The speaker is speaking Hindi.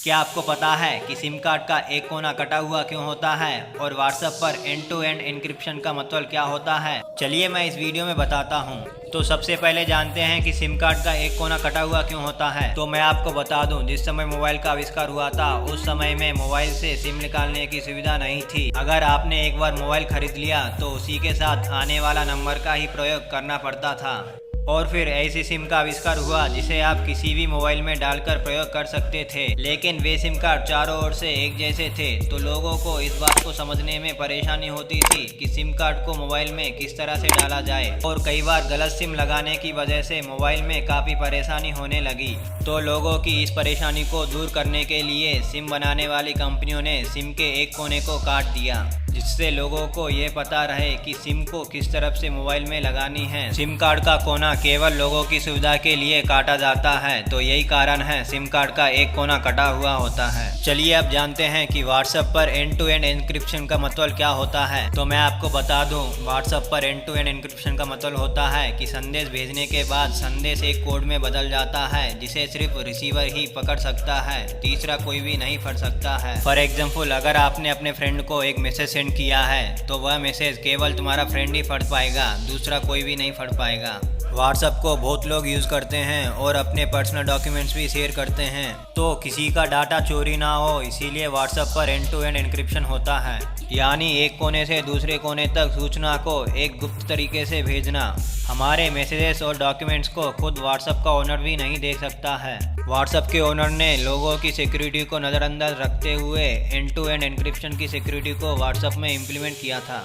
क्या आपको पता है कि सिम कार्ड का एक कोना कटा हुआ क्यों होता है और व्हाट्सएप पर एंड टू एंड एन्क्रिप्शन का मतलब क्या होता है? चलिए मैं इस वीडियो में बताता हूँ। तो सबसे पहले जानते हैं कि सिम कार्ड का एक कोना कटा हुआ क्यों होता है। तो मैं आपको बता दूं, जिस समय मोबाइल का आविष्कार हुआ था उस समय में मोबाइल से सिम निकालने की सुविधा नहीं थी। अगर आपने एक बार मोबाइल खरीद लिया तो उसी के साथ आने वाला नंबर का ही प्रयोग करना पड़ता था और फिर ऐसी सिम का आविष्कार हुआ जिसे आप किसी भी मोबाइल में डालकर प्रयोग कर सकते थे। लेकिन वे सिम कार्ड चारों ओर से एक जैसे थे तो लोगों को इस बात को समझने में परेशानी होती थी कि सिम कार्ड को मोबाइल में किस तरह से डाला जाए और कई बार गलत सिम लगाने की वजह से मोबाइल में काफ़ी परेशानी होने लगी। तो लोगों की इस परेशानी को दूर करने के लिए सिम बनाने वाली कंपनियों ने सिम के एक कोने को काट दिया, जिससे लोगों को ये पता रहे कि सिम को किस तरफ से मोबाइल में लगानी है। सिम कार्ड का कोना केवल लोगों की सुविधा के लिए काटा जाता है, तो यही कारण है सिम कार्ड का एक कोना कटा हुआ होता है। चलिए अब जानते हैं कि व्हाट्सएप पर एंड टू एंड एन्क्रिप्शन का मतलब क्या होता है। तो मैं आपको बता दूं, व्हाट्सएप पर एंड टू एंड एन्क्रिप्शन का मतलब होता है कि संदेश भेजने के बाद संदेश एक कोड में बदल जाता है जिसे सिर्फ रिसीवर ही पकड़ सकता है, तीसरा कोई भी नहीं पढ़ सकता है। फॉर एग्जाम्पल, अगर आपने अपने फ्रेंड को एक मैसेज सेंड किया है तो वह मैसेज केवल तुम्हारा फ्रेंड ही पढ़ पाएगा, दूसरा कोई भी नहीं पढ़ पाएगा। व्हाट्सएप को बहुत लोग यूज़ करते हैं और अपने पर्सनल डॉक्यूमेंट्स भी शेयर करते हैं, तो किसी का डाटा चोरी ना हो इसीलिए व्हाट्सएप पर एंड टू एंड एन्क्रिप्शन होता है, यानी एक कोने से दूसरे कोने तक सूचना को एक गुप्त तरीके से भेजना। हमारे मैसेजेस और डॉक्यूमेंट्स को खुद व्हाट्सएप का ओनर भी नहीं देख सकता है। व्हाट्सएप के ओनर ने लोगों की सिक्योरिटी को नज़रअंदाज रखते हुए एंड टू एंड एन्क्रिप्शन की सिक्योरिटी को व्हाट्सएप में इम्प्लीमेंट किया था।